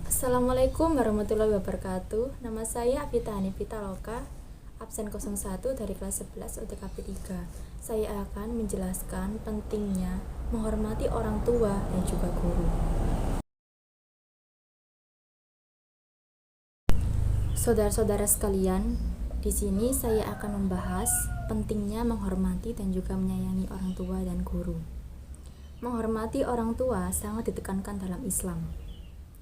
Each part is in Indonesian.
Assalamualaikum warahmatullahi wabarakatuh. Nama saya Afita Hanifita Loka, absen 01 dari kelas 11 UTKP 3. Saya akan menjelaskan pentingnya menghormati orang tua dan juga guru. Saudara-saudara sekalian, di sini saya akan membahas pentingnya menghormati dan juga menyayangi orang tua dan guru. Menghormati orang tua sangat ditekankan dalam Islam.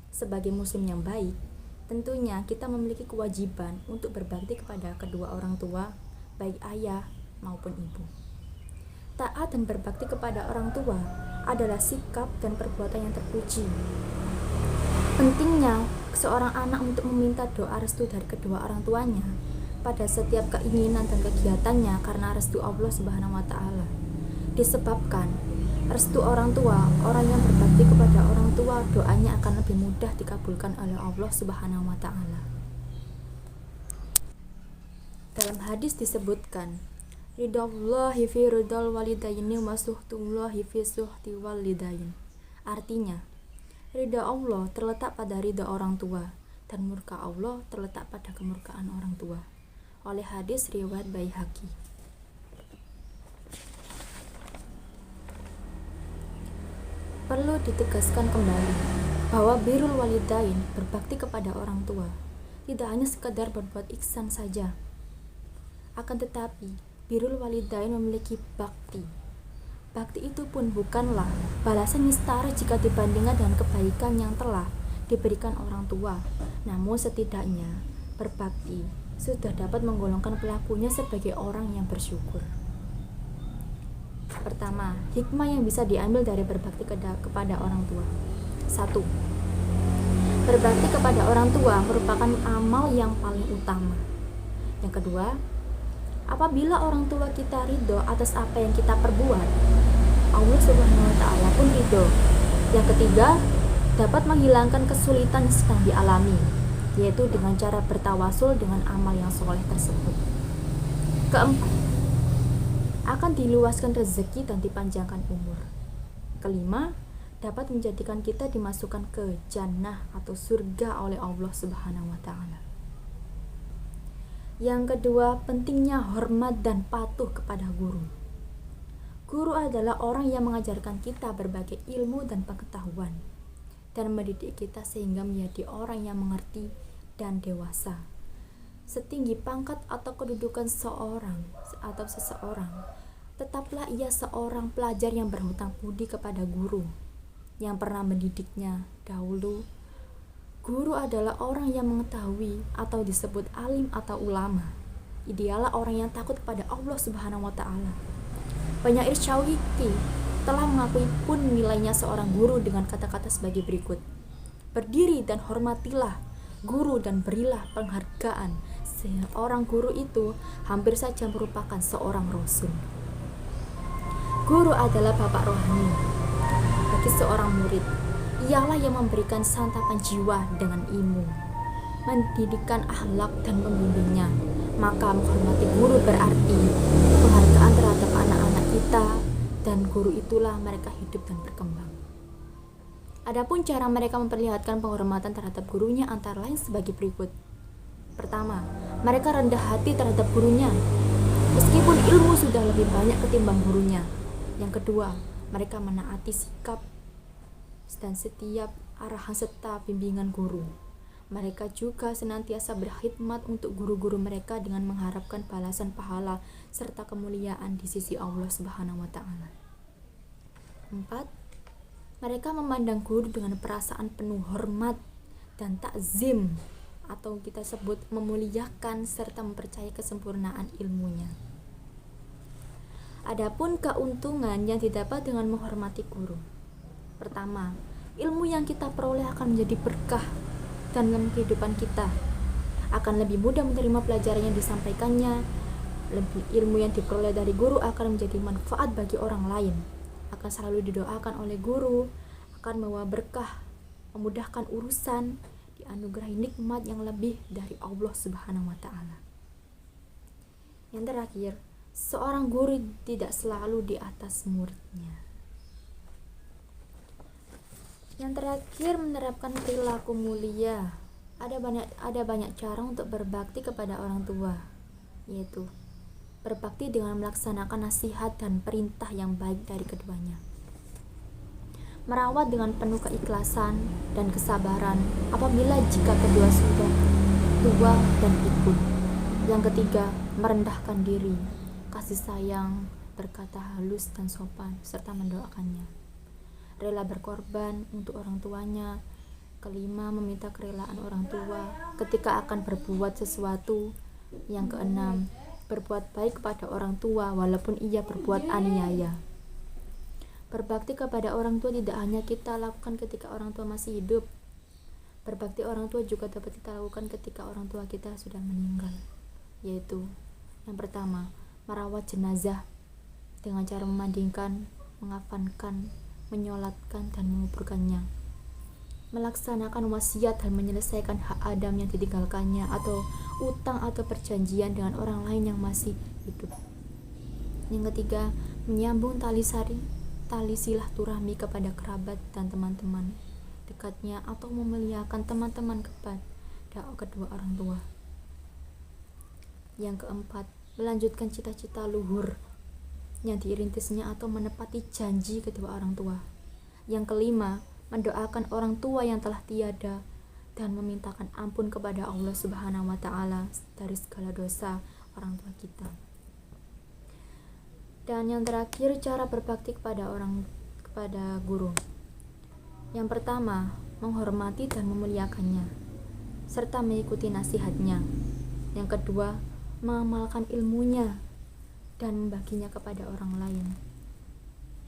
Sebagai muslim yang baik, tentunya kita memiliki kewajiban untuk berbakti kepada kedua orang tua, baik ayah maupun ibu. Taat dan berbakti kepada orang tua adalah sikap dan perbuatan yang terpuji. Pentingnya seorang anak untuk meminta doa restu dari kedua orang tuanya pada setiap keinginan dan kegiatannya karena restu Allah Subhanahu wa taala. Disebabkan restu orang tua, orang yang berbakti kepada orang tua, doanya akan lebih mudah dikabulkan oleh Allah Subhanahu wa taala. Dalam hadis disebutkan, ridhallahi fi ridhal walidaini wa suhtullahi fi suhti walidain. Artinya, ridha Allah terletak pada ridha orang tua dan murka Allah terletak pada kemurkaan orang tua. Oleh hadis riwayat Baihaqi. Perlu ditegaskan kembali bahwa birrul walidain, berbakti kepada orang tua, tidak hanya sekadar berbuat ihsan saja. Akan tetapi, birrul walidain memiliki bakti. Bakti itu pun bukanlah balasan yang setara jika dibandingkan dengan kebaikan yang telah diberikan orang tua. Namun setidaknya, berbakti sudah dapat menggolongkan pelakunya sebagai orang yang bersyukur. Pertama, hikmah yang bisa diambil dari berbakti kepada orang tua. 1. Berbakti kepada orang tua merupakan amal yang paling utama. Yang kedua, apabila orang tua kita ridho atas apa yang kita perbuat, Allah Subhanahu wa taala pun ridho. Yang ketiga, dapat menghilangkan kesulitan yang sedang dialami, yaitu dengan cara bertawasul dengan amal yang soleh tersebut. Keempat, akan diluaskan rezeki dan dipanjangkan umur. Kelima, dapat menjadikan kita dimasukkan ke jannah atau surga oleh Allah Subhanahu wa taala. Yang kedua, pentingnya hormat dan patuh kepada guru. Guru adalah orang yang mengajarkan kita berbagai ilmu dan pengetahuan dan mendidik kita sehingga menjadi orang yang mengerti dan dewasa. Setinggi pangkat atau kedudukan seseorang, tetaplah ia seorang pelajar yang berhutang budi kepada guru yang pernah mendidiknya dahulu. Guru adalah orang yang mengetahui atau disebut alim atau ulama. Idealnya orang yang takut kepada Allah Subhanahu wa taala. Penyair Syawiki telah mengakui pun nilainya seorang guru dengan kata-kata sebagai berikut. Berdiri dan hormatilah guru dan berilah penghargaan. Seorang guru itu hampir saja merupakan seorang rasul. Guru adalah bapak rohani bagi seorang murid. Ialah yang memberikan santapan jiwa dengan ilmu, mendidikkan akhlak dan membimbingnya. Maka menghormati guru berarti penghargaan terhadap anak-anak kita, dan guru itulah mereka hidup dan berkembang. Adapun cara mereka memperlihatkan penghormatan terhadap gurunya antara lain sebagai berikut. Pertama, mereka rendah hati terhadap gurunya, meskipun ilmu sudah lebih banyak ketimbang gurunya. Yang kedua, mereka menaati sikap dan setiap arahan serta bimbingan guru. Mereka juga senantiasa berkhidmat untuk guru-guru mereka dengan mengharapkan balasan pahala serta kemuliaan di sisi Allah Subhanahu wa taala. 4. Mereka memandang guru dengan perasaan penuh hormat dan takzim, atau kita sebut memuliakan serta mempercayai kesempurnaan ilmunya. Adapun keuntungan yang didapat dengan menghormati guru. Pertama, ilmu yang kita peroleh akan menjadi berkah dalam kehidupan kita. Akan lebih mudah menerima pelajaran yang disampaikannya. Ilmu yang diperoleh dari guru akan menjadi manfaat bagi orang lain. Akan selalu didoakan oleh guru, akan membawa berkah, memudahkan urusan, dianugerahi nikmat yang lebih dari Allah Subhanahu wa taala. Yang terakhir, seorang guru tidak selalu di atas muridnya. Yang terakhir, menerapkan perilaku mulia. Ada banyak cara untuk berbakti kepada orang tua, yaitu berbakti dengan melaksanakan nasihat dan perintah yang baik dari keduanya, merawat dengan penuh keikhlasan dan kesabaran apabila jika kedua sudah tua dan pikun. Yang ketiga, merendahkan diri, kasih sayang, berkata halus dan sopan, serta mendoakannya, rela berkorban untuk orang tuanya. Kelima, meminta kerelaan orang tua ketika akan berbuat sesuatu. Yang keenam, berbuat baik kepada orang tua walaupun ia berbuat aniaya. Berbakti kepada orang tua tidak hanya kita lakukan ketika orang tua masih hidup. Berbakti orang tua juga dapat kita lakukan ketika orang tua kita sudah meninggal, yaitu yang pertama, merawat jenazah dengan cara memandikan, mengafankan, menyolatkan, dan menguburkannya, melaksanakan wasiat dan menyelesaikan hak Adam yang ditinggalkannya, atau utang atau perjanjian dengan orang lain yang masih hidup. Yang ketiga, menyambung tali silaturahmi kepada kerabat dan teman-teman dekatnya, atau memuliakan teman-teman kepada kedua orang tua. Yang keempat, melanjutkan cita-cita luhur yang dirintisnya atau menepati janji kedua orang tua. Yang kelima, mendoakan orang tua yang telah tiada dan memintakan ampun kepada Allah Subhanahu wa taala dari segala dosa orang tua kita. Dan yang terakhir, cara berbakti kepada guru. Yang pertama, menghormati dan memuliakannya serta mengikuti nasihatnya. Yang kedua, mengamalkan ilmunya dan membaginya kepada orang lain.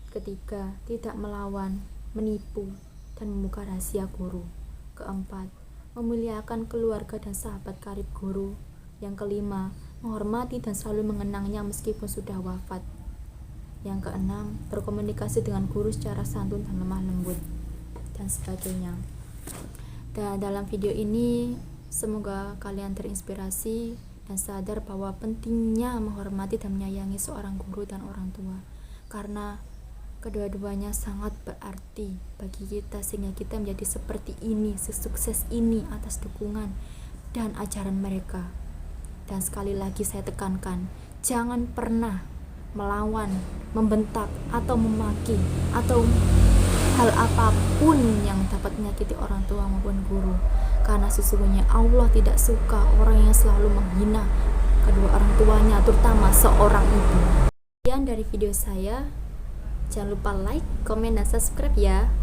Ketiga, tidak melawan, menipu, dan membuka rahasia guru. Keempat, memuliakan keluarga dan sahabat karib guru. Yang kelima, menghormati dan selalu mengenangnya meskipun sudah wafat. Yang keenam, berkomunikasi dengan guru secara santun dan lemah lembut, dan sebagainya. Dan dalam video ini, semoga kalian terinspirasi dan sadar bahwa pentingnya menghormati dan menyayangi seorang guru dan orang tua, karena kedua-duanya sangat berarti bagi kita, sehingga kita menjadi seperti ini, sesukses ini atas dukungan dan ajaran mereka. Dan sekali lagi saya tekankan, jangan pernah melawan, membentak, atau memaki, atau hal apapun yang dapat menyakiti orang tua maupun guru, karena sesungguhnya Allah tidak suka orang yang selalu menghina kedua orang tuanya, terutama seorang ibu. Sekian dari video saya. Jangan lupa like, komen, dan subscribe ya.